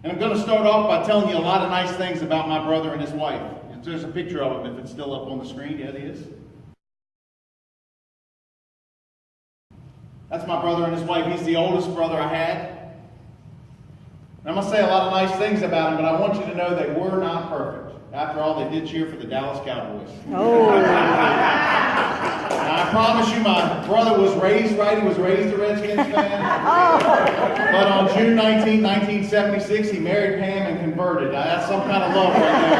And I'm going to start off by telling you a lot of nice things about my brother and his wife. There's a picture of him if it's still up on the screen. Yeah, it is. That's my brother and his wife. He's the oldest brother I had. And I'm going to say a lot of nice things about him, but I want you to know they were not perfect. After all, they did cheer for the Dallas Cowboys. Oh. Now, I promise you, my brother was raised right. He was raised a Redskins fan. But on June 19, 1976, he married Pam and converted. Now, that's some kind of love right there.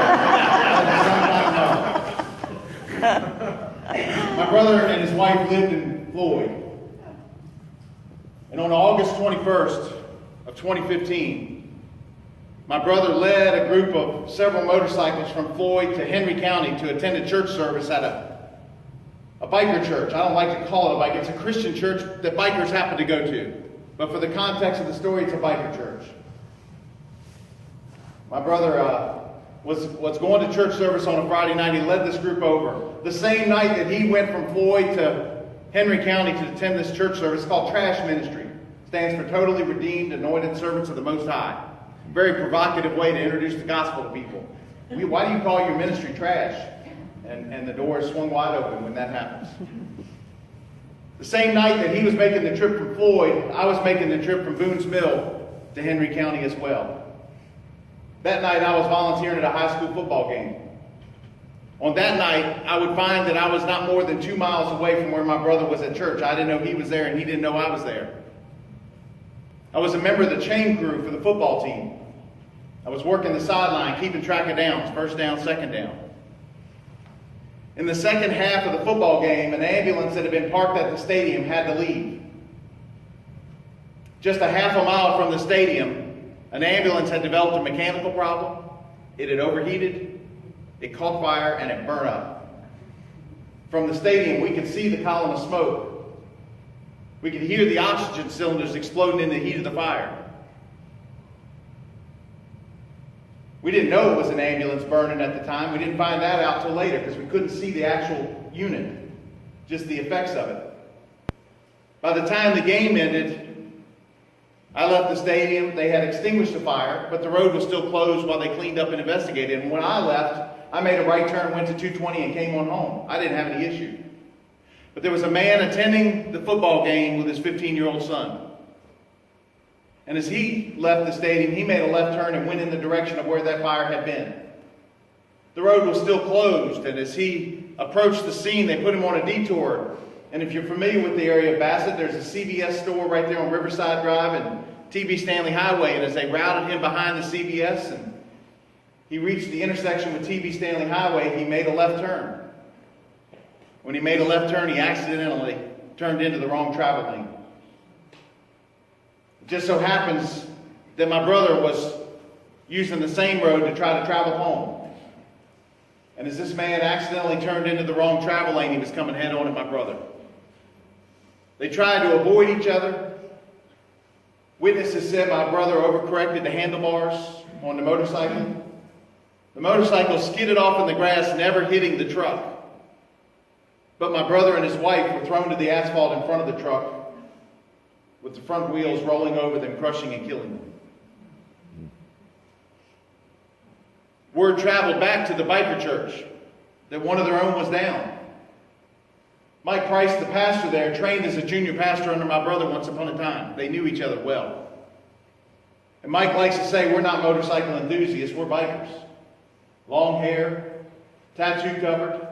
That's some kind of love. My brother and his wife lived in Floyd. And on August 21st of 2015, my brother led a group of several motorcycles from Floyd to Henry County to attend a church service at a biker church. I don't like to call it a bike. It's a Christian church that bikers happen to go to. But for the context of the story, it's a biker church. My brother was going to church service on a Friday night. He led this group over. The same night that he went from Floyd to Henry County to attend this church service, called Trash Ministry. Stands for Totally Redeemed, Anointed Servants of the Most High. Very provocative way to introduce the gospel to people. Why do you call your ministry trash? And the door is swung wide open when that happens. The same night that he was making the trip from Floyd, I was making the trip from Boone's Mill to Henry County as well. That night I was volunteering at a high school football game. On that night, I would find that I was not more than 2 miles away from where my brother was at church. I didn't know he was there, and he didn't know I was there. I was a member of the chain crew for the football team. I was working the sideline, keeping track of downs, first down, second down. In the second half of the football game, an ambulance that had been parked at the stadium had to leave. Just a half a mile from the stadium, an ambulance had developed a mechanical problem. It had overheated, it caught fire, and it burned up. From the stadium, we could see the column of smoke. We could hear the oxygen cylinders exploding in the heat of the fire. We didn't know it was an ambulance burning at the time. We didn't find that out till later because we couldn't see the actual unit, just the effects of it. By the time the game ended, I left the stadium. They had extinguished the fire, but the road was still closed while they cleaned up and investigated. And when I left, I made a right turn, went to 220, and came on home. I didn't have any issue. But there was a man attending the football game with his 15-year-old son. And as he left the stadium, he made a left turn and went in the direction of where that fire had been. The road was still closed, and as he approached the scene, they put him on a detour. And if you're familiar with the area of Bassett, there's a CVS store right there on Riverside Drive and T.B. Stanley Highway. And as they routed him behind the CVS and he reached the intersection with T.B. Stanley Highway, he made a left turn. When he made a left turn, he accidentally turned into the wrong travel lane. It just so happens that my brother was using the same road to try to travel home. And as this man accidentally turned into the wrong travel lane, he was coming head on at my brother. They tried to avoid each other. Witnesses said my brother overcorrected the handlebars on the motorcycle. The motorcycle skidded off in the grass, never hitting the truck. But my brother and his wife were thrown to the asphalt in front of the truck, with the front wheels rolling over them, crushing and killing them. Word traveled back to the biker church that one of their own was down. Mike Price, the pastor there, trained as a junior pastor under my brother once upon a time. They knew each other well. And Mike likes to say, we're not motorcycle enthusiasts, we're bikers. Long hair, tattoo covered,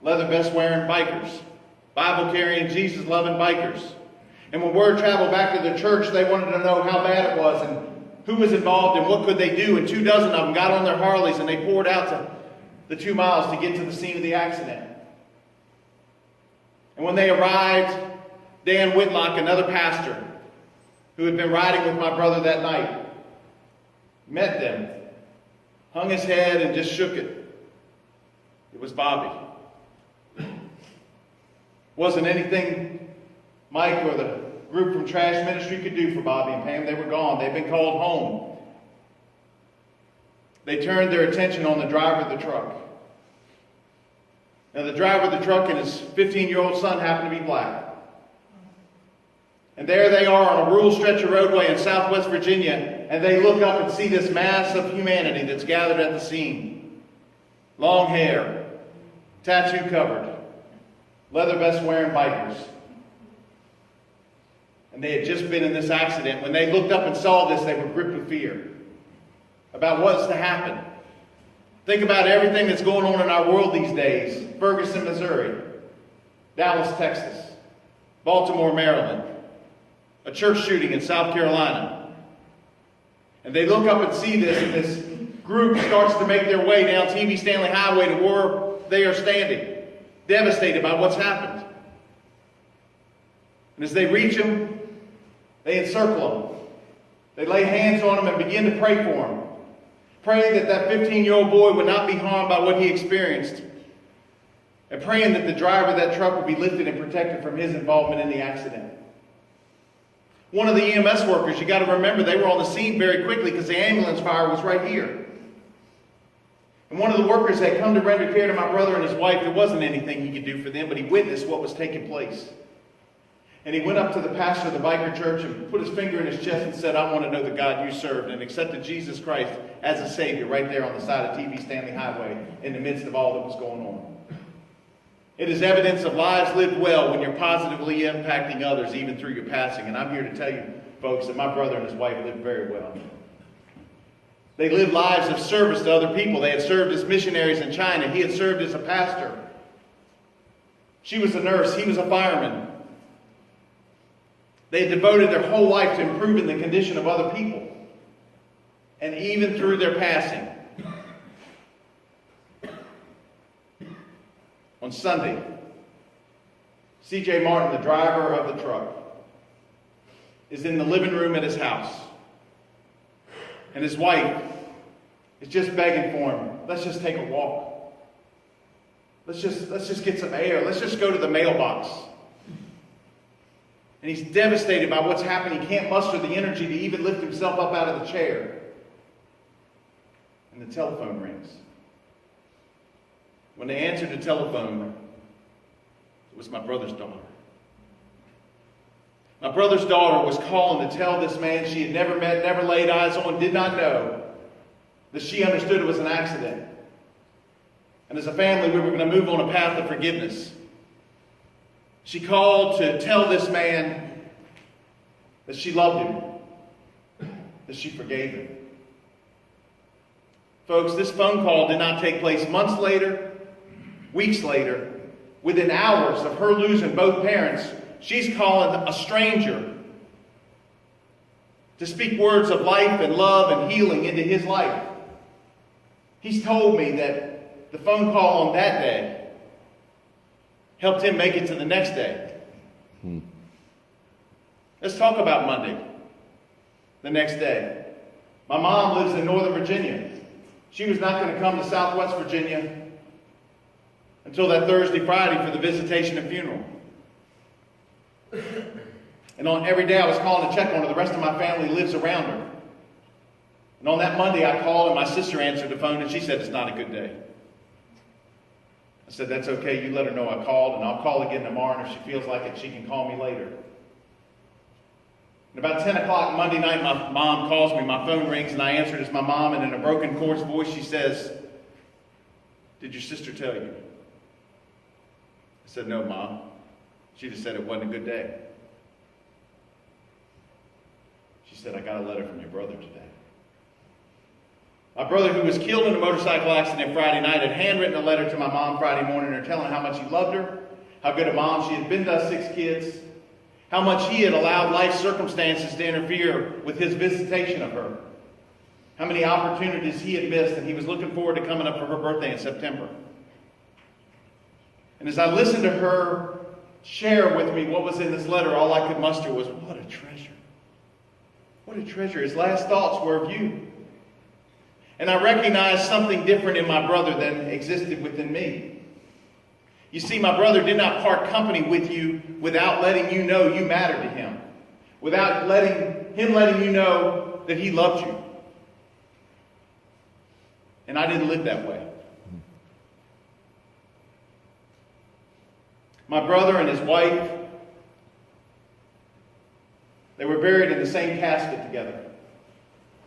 leather vest wearing bikers, Bible carrying, Jesus loving bikers. And when word traveled back to the church, they wanted to know how bad it was and who was involved and what could they do. And 24 of them got on their Harleys and they poured out to the 2 miles to get to the scene of the accident. And when they arrived, Dan Whitlock, another pastor who had been riding with my brother that night, met them, hung his head and just shook it. It was Bobby. Wasn't anything Mike or the group from Trash Ministry could do for Bobby and Pam. They were gone. They'd been called home. They turned their attention on the driver of the truck. Now, the driver of the truck and his 15-year-old son happened to be black. And there they are on a rural stretch of roadway in southwest Virginia, and they look up and see this mass of humanity that's gathered at the scene. Long hair, tattoo covered, leather vest wearing bikers. And they had just been in this accident. When they looked up and saw this, they were gripped with fear about what's to happen. Think about everything that's going on in our world these days. Ferguson, Missouri. Dallas, Texas. Baltimore, Maryland. A church shooting in South Carolina. And they look up and see this, and this group starts to make their way down TV Stanley Highway to where they are standing, devastated by what's happened. And as they reach them, they encircle them. They lay hands on them and begin to pray for them. Praying that that 15-year-old boy would not be harmed by what he experienced. And praying that the driver of that truck would be lifted and protected from his involvement in the accident. One of the EMS workers, you got to remember, they were on the scene very quickly because the ambulance fire was right here. And one of the workers had come to render care to my brother and his wife. There wasn't anything he could do for them, but he witnessed what was taking place. And he went up to the pastor of the biker church and put his finger in his chest and said, I want to know the God you served, and accepted Jesus Christ as a Savior right there on the side of TV Stanley Highway in the midst of all that was going on. It is evidence of lives lived well when you're positively impacting others even through your passing. And I'm here to tell you, folks, that my brother and his wife lived very well. They lived lives of service to other people. They had served as missionaries in China. He had served as a pastor. She was a nurse. He was a fireman. They had devoted their whole life to improving the condition of other people. And even through their passing, on Sunday, C.J. Martin, the driver of the truck, is in the living room at his house. And his wife is just begging for him, let's just take a walk. Let's just get some air. Let's just go to the mailbox. And he's devastated by what's happened. He can't muster the energy to even lift himself up out of the chair. And the telephone rings. When they answered the telephone, it was my brother's daughter. My brother's daughter was calling to tell this man she had never met, never laid eyes on, did not know, that she understood it was an accident. And as a family, we were going to move on a path of forgiveness. She called to tell this man that she loved him, that she forgave him. Folks, this phone call did not take place months later, weeks later. Within hours of her losing both parents, she's calling a stranger to speak words of life and love and healing into his life. He's told me that the phone call on that day helped him make it to the next day. Let's talk about Monday, the next day. My mom lives in Northern Virginia. She was not going to come to Southwest Virginia until that Thursday, Friday for the visitation and funeral. And on every day I was calling to check on her. The rest of my family lives around her. And on that Monday I called and my sister answered the phone and she said, it's not a good day. I said, that's okay. You let her know I called, and I'll call again tomorrow, and if she feels like it, she can call me later. And about 10 o'clock Monday night, my mom calls me. My phone rings, and I answer it as my mom, and in a broken, coarse voice, she says, did your sister tell you? I said, no, Mom. She just said it wasn't a good day. She said, I got a letter from your brother today. My brother, who was killed in a motorcycle accident Friday night, had handwritten a letter to my mom Friday morning, her telling how much he loved her, how good a mom she had been to us 6 kids, how much he had allowed life circumstances to interfere with his visitation of her, how many opportunities he had missed, and he was looking forward to coming up for her birthday in September. And as I listened to her share with me what was in this letter, all I could muster was, what a treasure. What a treasure. His last thoughts were of you. And I recognized something different in my brother than existed within me. You see, my brother did not part company with you without letting you know you mattered to him. Without letting you know that he loved you. And I didn't live that way. My brother and his wife, they were buried in the same casket together.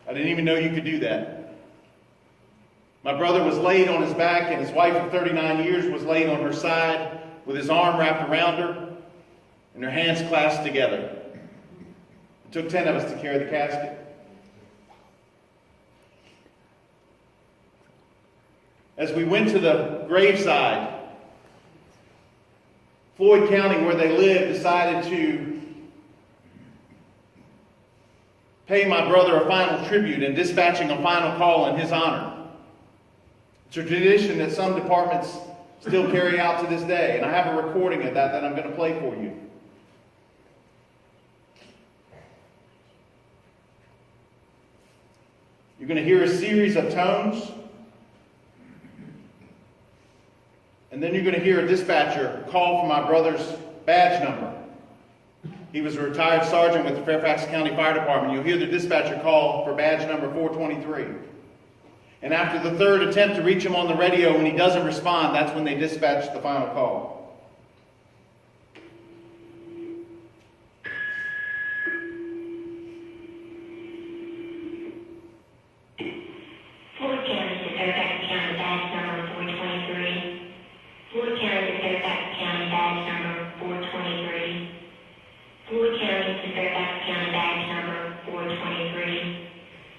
I didn't even know you could do that. My brother was laid on his back, and his wife of 39 years was laid on her side with his arm wrapped around her and her hands clasped together. It took 10 of us to carry the casket. As we went to the graveside, Floyd County, where they live, decided to pay my brother a final tribute and dispatching a final call in his honor. It's a tradition that some departments still carry out to this day, and I have a recording of that I'm going to play for you. You're going to hear a series of tones, and then you're going to hear a dispatcher call for my brother's badge number. He was a retired sergeant with the Fairfax County Fire Department. You'll hear the dispatcher call for badge number 423. And after the third attempt to reach him on the radio, when he doesn't respond, that's when they dispatch the final call. Floyd County to Fairfax County, badge number 423. Floyd County to Fairfax County, badge number 423. Floyd County to Fairfax County, badge number 423.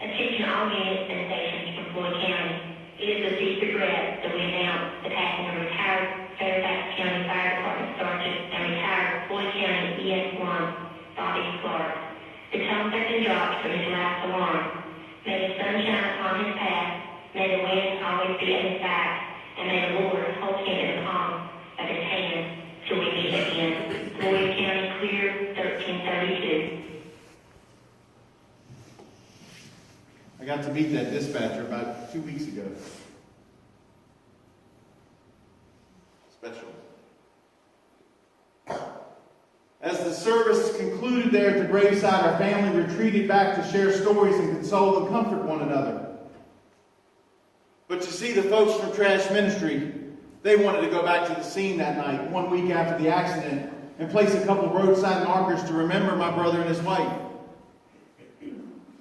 Attention all units and stations from Floyd County. It is with deep regret that we announce the passing of retired Fairfax County Fire Department Sergeant and retired Floyd County ES1, Bobby Clark. The tone has been dropped from his last alarm. May the sun shine upon his path, may the wind always be at his back, and may the Lord hold him in the palm of his hand till we meet again. Floyd County clear, 1332. I got to meet that dispatcher about 2 weeks ago. Special. As the service concluded there at the graveside, our family retreated back to share stories and console and comfort one another. But you see, the folks from Trash Ministry, they wanted to go back to the scene that night, 1 week after the accident, and place a couple roadside markers to remember my brother and his wife.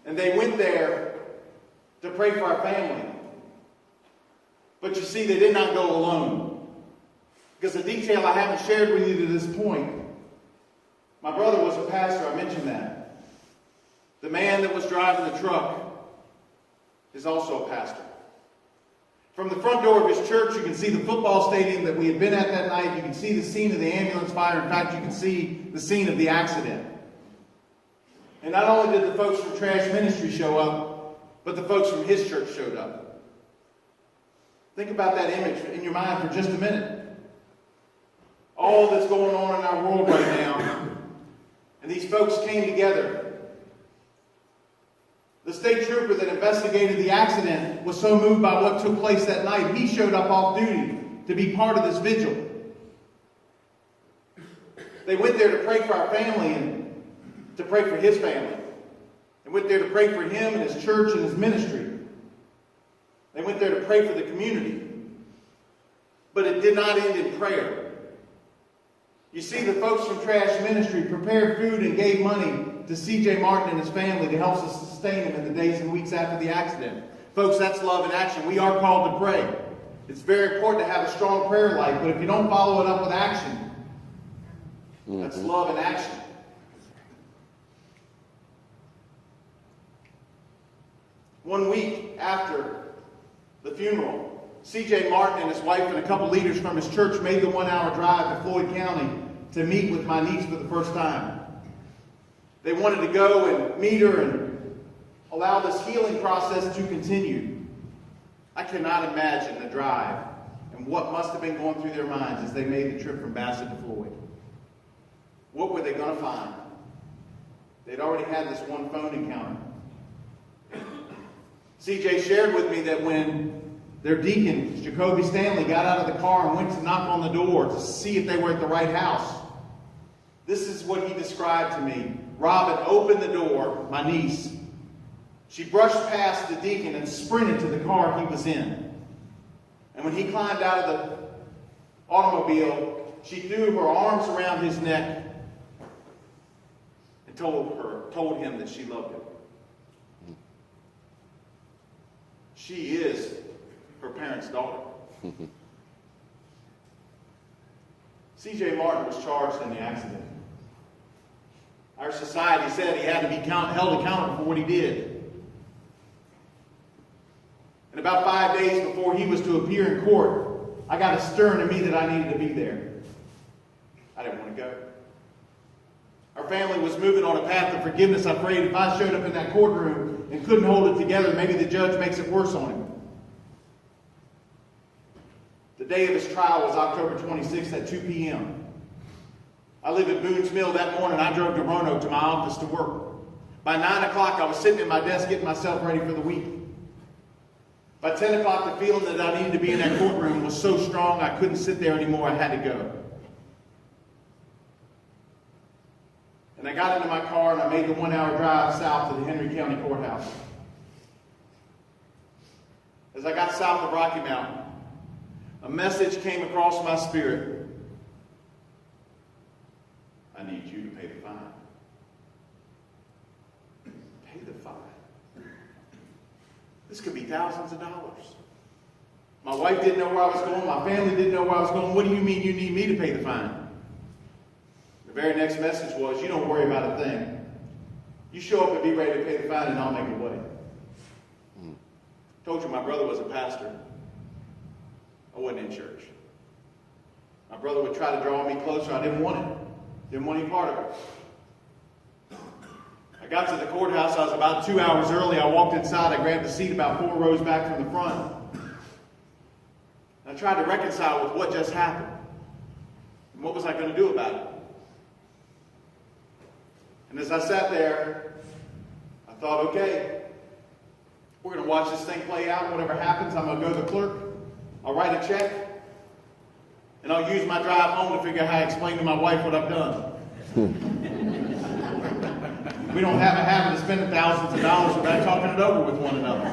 And they went there to pray for our family. But you see, they did not go alone. Because a detail I haven't shared with you to this point, my brother was a pastor, I mentioned that. The man that was driving the truck is also a pastor. From the front door of his church, you can see the football stadium that we had been at that night. You can see the scene of the ambulance fire. In fact, you can see the scene of the accident. And not only did the folks from Trash Ministry show up, but the folks from his church showed up. Think about that image in your mind for just a minute. All that's going on in our world right now. And these folks came together. The state trooper that investigated the accident was so moved by what took place that night, he showed up off duty to be part of this vigil. They went there to pray for our family and to pray for his family. They went there to pray for him and his church and his ministry. They went there to pray for the community. But it did not end in prayer. You see, the folks from Trash Ministry prepared food and gave money to C.J. Martin and his family to help us sustain him in the days and weeks after the accident. Folks, that's love in action. We are called to pray. It's very important to have a strong prayer life, but if you don't follow it up with action, that's love in action. One week after the funeral, C.J. Martin and his wife and a couple leaders from his church made the 1-hour drive to Floyd County to meet with my niece for the first time. They wanted to go and meet her and allow this healing process to continue. I cannot imagine the drive and what must have been going through their minds as they made the trip from Bassett to Floyd. What were they going to find? They'd already had this one phone encounter. C.J. shared with me that when their deacon, Jacoby Stanley, got out of the car and went to knock on the door to see if they were at the right house, this is what he described to me. Robin opened the door, my niece. She brushed past the deacon and sprinted to the car he was in. And when he climbed out of the automobile, she threw her arms around his neck and told him that she loved him. She is her parents' daughter. C.J. Martin was charged in the accident. Our society said he had to be held accountable for what he did. And about 5 days before he was to appear in court, I got a stirring in me that I needed to be there. I didn't want to go. Our family was moving on a path of forgiveness. I prayed if I showed up in that courtroom and couldn't hold it together, maybe the judge makes it worse on him. The day of his trial was October 26th at 2 p.m. I live in Boone's Mill. That morning I drove to Roanoke to my office to work. By 9 o'clock I was sitting at my desk getting myself ready for the week. By 10 o'clock the feeling that I needed to be in that courtroom was so strong I couldn't sit there anymore. I had to go. And I got into my car and I made the 1-hour drive south to the Henry County Courthouse. As I got south of Rocky Mountain, a message came across my spirit. I need you to pay the fine. Pay the fine. This could be thousands of dollars. My wife didn't know where I was going. My family didn't know where I was going. What do you mean you need me to pay the fine? The very next message was, you don't worry about a thing. You show up and be ready to pay the fine and I'll make it way. Told you my brother was a pastor. I wasn't in church. My brother would try to draw me closer. I didn't want it. Didn't want any part of it. I got to the courthouse. I was about 2 hours early. I walked inside. I grabbed a seat about 4 rows back from the front. I tried to reconcile with what just happened. And what was I going to do about it? And as I sat there, I thought, okay, we're going to watch this thing play out. Whatever happens, I'm going to go to the clerk. I'll write a check. And I'll use my drive home to figure out how to explain to my wife what I've done. We don't have a habit of spending thousands of dollars without talking it over with one another.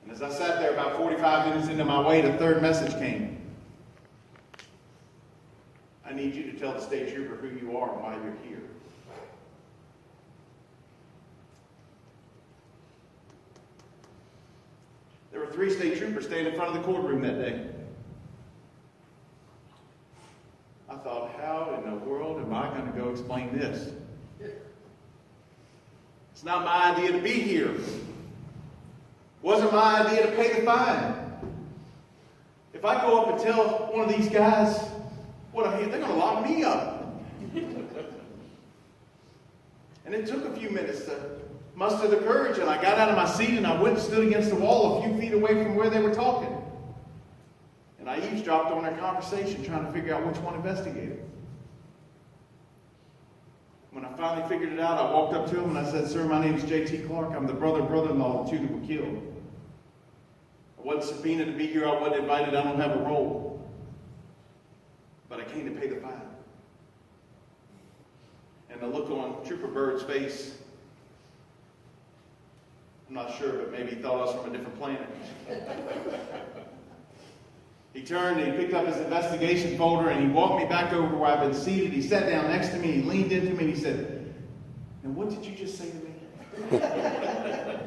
And as I sat there about 45 minutes into my wait, a third message came. I need you to tell the state trooper who you are and why you're here. There were 3 state troopers standing in front of the courtroom that day. I thought, how in the world am I going to go explain this? It's not my idea to be here. It wasn't my idea to pay the fine. If I go up and tell one of these guys what I'm here, they're going to lock me up. And it took a few minutes to muster the courage, and I got out of my seat and I went and stood against the wall a few feet away from where they were talking. And I eavesdropped on their conversation, trying to figure out which one investigated. When I finally figured it out, I walked up to him and I said, "Sir, my name is J.T. Clark. I'm the brother-in-law of the 2 that were killed. I wasn't subpoenaed to be here. I wasn't invited. I don't have a role. But I came to pay the fine." And the look on Trooper Bird's face, I'm not sure, but maybe he thought I was from a different planet. He turned and he picked up his investigation folder and he walked me back over to where I've been seated. He sat down next to me, he leaned into me and he said, "And what did you just say to me?" I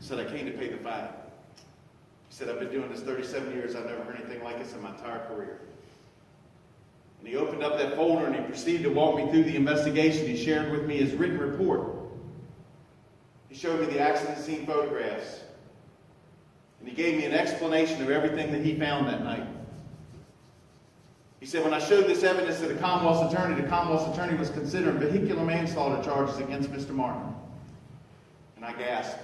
said, "I came to pay the fine." He said, "I've been doing this 37 years. I've never heard anything like this in my entire career." And he opened up that folder and he proceeded to walk me through the investigation. He shared with me his written report. He showed me the accident scene photographs. And he gave me an explanation of everything that he found that night. He said, when I showed this evidence to the Commonwealth's attorney was considering vehicular manslaughter charges against Mr. Martin. And I gasped.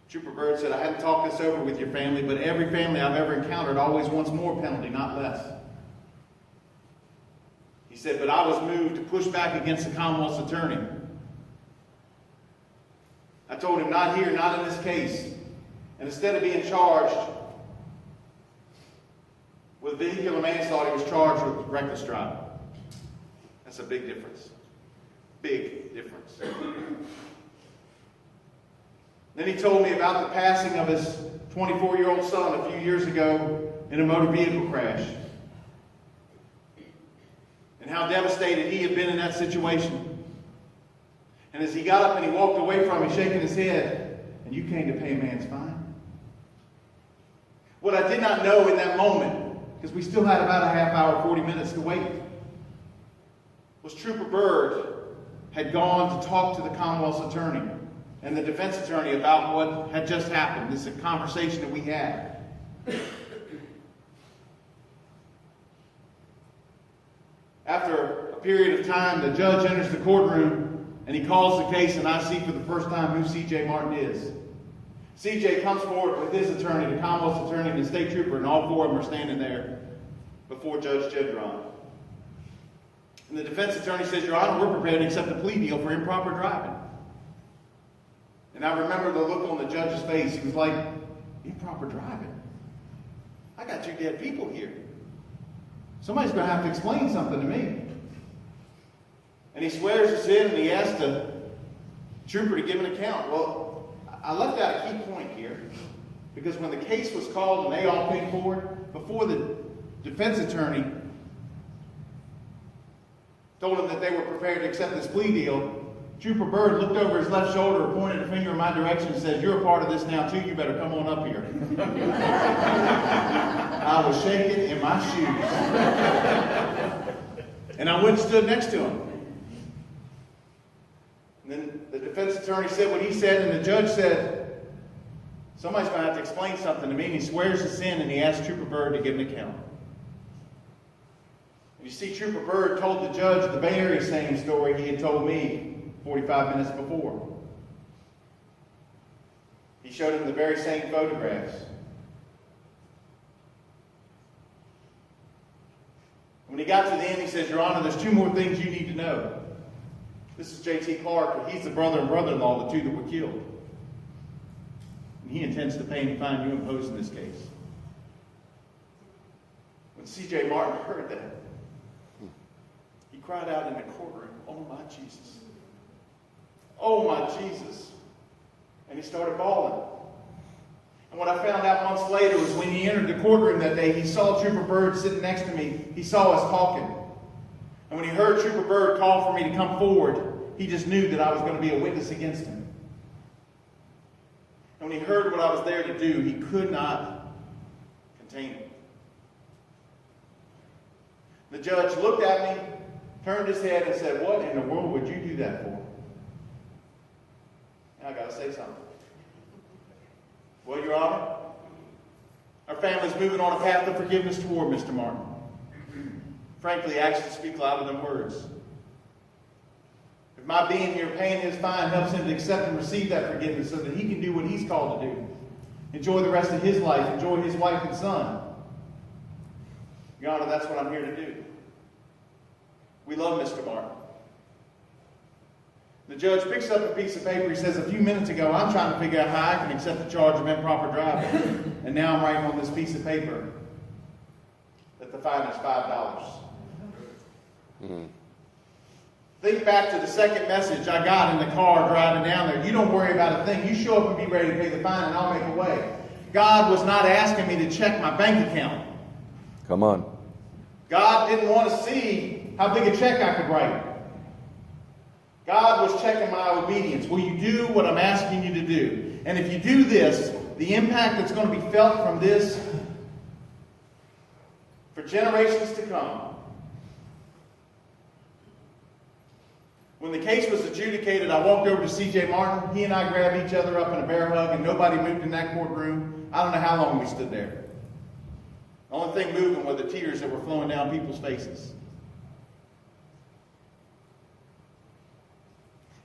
Trooper Bird said, "I hadn't talked this over with your family, but every family I've ever encountered always wants more penalty, not less." He said, "But I was moved to push back against the Commonwealth's attorney. I told him, not here, not in this case. And instead of being charged with vehicular manslaughter, he was charged with reckless driving." That's a big difference. Big difference. Then he told me about the passing of his 24-year-old son a few years ago in a motor vehicle crash. And how devastated he had been in that situation. And as he got up and he walked away from me, shaking his head, "And you came to pay a man's fine?" What I did not know in that moment, because we still had about a half hour, 40 minutes to wait, was Trooper Byrd had gone to talk to the Commonwealth's attorney and the defense attorney about what had just happened. This is a conversation that we had. After a period of time, the judge enters the courtroom and he calls the case, and I see for the first time who C.J. Martin is. C.J. comes forward with his attorney, the Commonwealth's attorney, and the state trooper, and all four of them are standing there before Judge Jedron. And the defense attorney says, "Your Honor, we're prepared to accept a plea deal for improper driving." And I remember the look on the judge's face. He was like, "Improper driving? I got two dead people here. Somebody's going to have to explain something to me." And he swears us in, and he asks the trooper to give an account. Well, I left out a key point here, because when the case was called and they all came forward, before the defense attorney told him that they were prepared to accept this plea deal, Trooper Byrd looked over his left shoulder, pointed a finger in my direction, and said, "You're a part of this now too, you better come on up here." I was shaking in my shoes. And I went and stood next to him. And then the defense attorney said what he said, and the judge said, "Somebody's going to have to explain something to me." And he swears us in, and he asked Trooper Byrd to give an account. And you see, Trooper Byrd told the judge the Bay Area same story he had told me 45 minutes before. He showed him the very same photographs. When he got to the end, he says, "Your Honor, there's two more things you need to know. This is J.T. Clark. He's the brother and brother-in-law of the two that were killed. And he intends to pay any fine you impose in this case." When C.J. Martin heard that, he cried out in the courtroom, "Oh my Jesus. Oh my Jesus." And he started bawling. And what I found out months later was when he entered the courtroom that day, he saw Trooper Byrd sitting next to me. He saw us talking. And when he heard Trooper Byrd call for me to come forward, he just knew that I was going to be a witness against him. And when he heard what I was there to do, he could not contain it. The judge looked at me, turned his head, and said, "What in the world would you do that for?" Now I got to say something. "Well, Your Honor, our family's moving on a path of forgiveness toward Mr. Martin. Frankly, actions speak louder than words. If my being here paying his fine helps him to accept and receive that forgiveness so that he can do what he's called to do, enjoy the rest of his life, enjoy his wife and son, Your Honor, that's what I'm here to do. We love Mr. Martin." The judge picks up a piece of paper. He says, "A few minutes ago, I'm trying to figure out how I can accept the charge of improper driving. And now I'm writing on this piece of paper that the fine is $5. Think back to the second message I got in the car driving down there. You don't worry about a thing. You show up and be ready to pay the fine, and I'll make a way. God was not asking me to check my bank account. Come on. God didn't want to see how big a check I could write. God was checking my obedience. Will you do what I'm asking you to do? And if you do this, the impact that's going to be felt from this for generations to come." When the case was adjudicated, I walked over to C.J. Martin. He and I grabbed each other up in a bear hug, and nobody moved in that courtroom. I don't know how long we stood there. The only thing moving were the tears that were flowing down people's faces.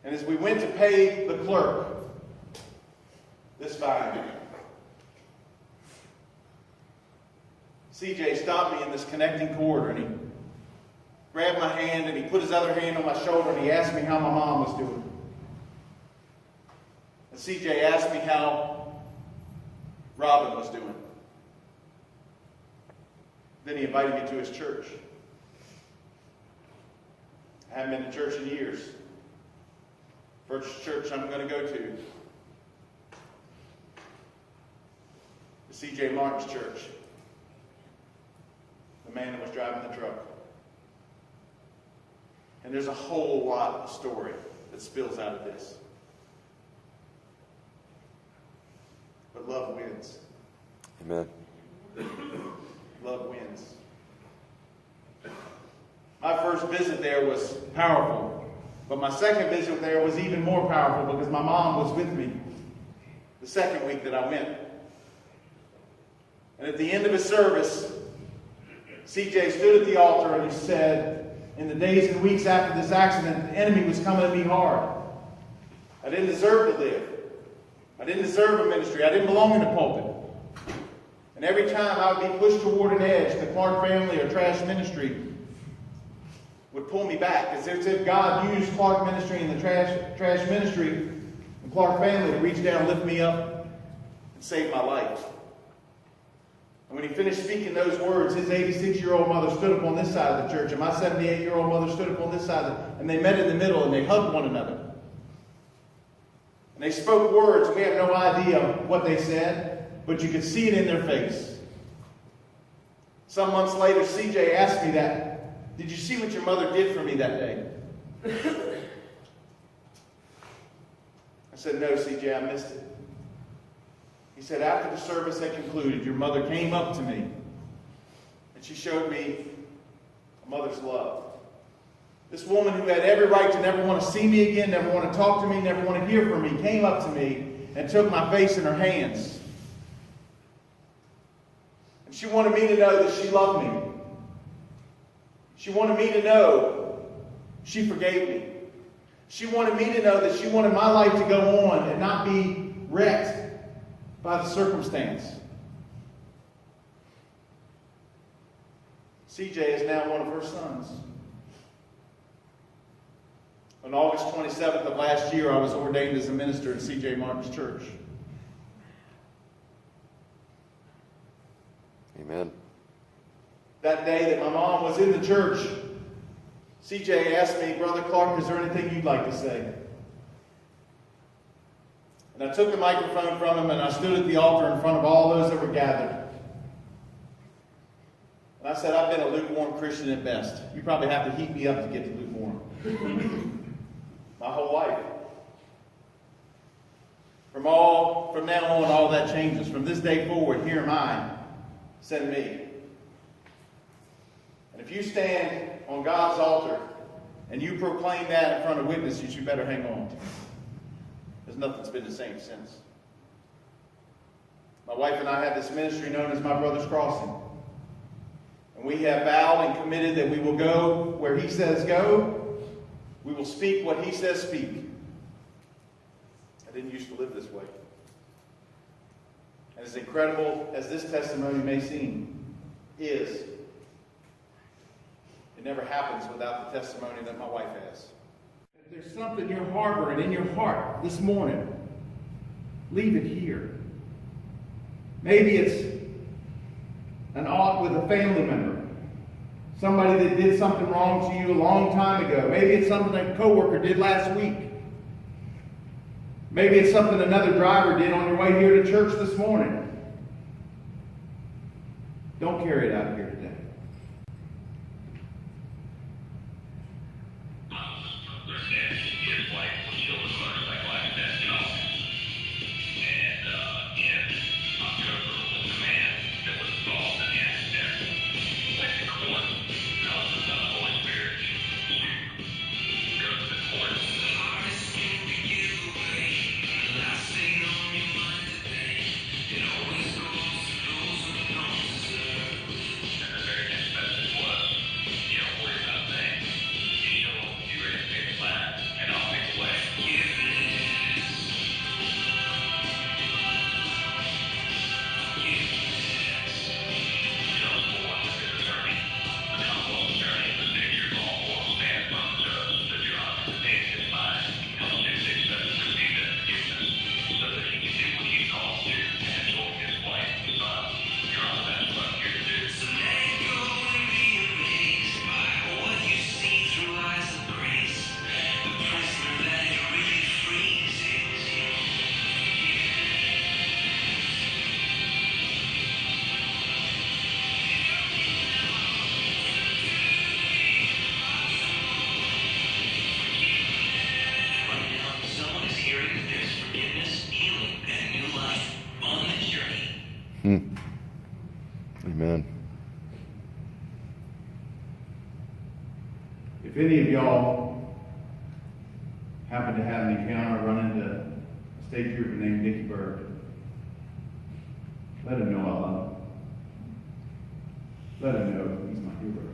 And as we went to pay the clerk this fine, C.J. stopped me in this connecting corridor, and he grabbed my hand, and he put his other hand on my shoulder, and he asked me how my mom was doing. And C.J. asked me how Robin was doing. Then he invited me to his church. I haven't been to church in years. First church I'm going to go to is C.J. Martin's church. The man that was driving the truck. And there's a whole lot of story that spills out of this. But love wins. Amen. Love wins. My first visit there was powerful, but my second visit there was even more powerful because my mom was with me the second week that I went. And at the end of his service, CJ stood at the altar and he said, in the days and weeks after this accident, the enemy was coming at me hard. I didn't deserve to live. I didn't deserve a ministry. I didn't belong in the pulpit. And every time I would be pushed toward an edge, the Clark family or trash ministry would pull me back. It's as if God used Clark ministry and the trash ministry and Clark family to reach down, lift me up, and save my life. And when he finished speaking those words, his 86-year-old mother stood up on this side of the church, and my 78-year-old mother stood up on this side, and they met in the middle, and they hugged one another. And they spoke words. We have no idea what they said, but you could see it in their face. Some months later, CJ asked me that, "Did you see what your mother did for me that day?" I said, "No, CJ, I missed it." He said, "After the service had concluded, your mother came up to me, and she showed me a mother's love. This woman who had every right to never want to see me again, never want to talk to me, never want to hear from me, came up to me and took my face in her hands. And she wanted me to know that she loved me. She wanted me to know she forgave me. She wanted me to know that she wanted my life to go on and not be wrecked by the circumstance." CJ is now one of her sons. On August 27th of last year, I was ordained as a minister at CJ Martin's church. Amen. That day that my mom was in the church, CJ asked me, "Brother Clark, is there anything you'd like to say?" And I took the microphone from him and I stood at the altar in front of all those that were gathered. And I said, "I've been a lukewarm Christian at best. You probably have to heat me up to get to lukewarm." My whole life. From now on, all that changes. From this day forward, here am I. Send me. And if you stand on God's altar and you proclaim that in front of witnesses, you better hang on. Because nothing's been the same since. My wife and I have this ministry known as My Brother's Crossing. And we have vowed and committed that we will go where He says go. We will speak what He says speak. I didn't used to live this way. And as incredible as this testimony may seem, it never happens without the testimony that my wife has. If there's something you're harboring in your heart this morning, leave it here. Maybe it's an ought with a family member. Somebody that did something wrong to you a long time ago. Maybe it's something a coworker did last week. Maybe it's something another driver did on your way here to church this morning. Don't carry it out of here today. If any of y'all happen to have an encounter, run into a state trooper named Dickie Bird, let him know I love him. Let him know he's my hero.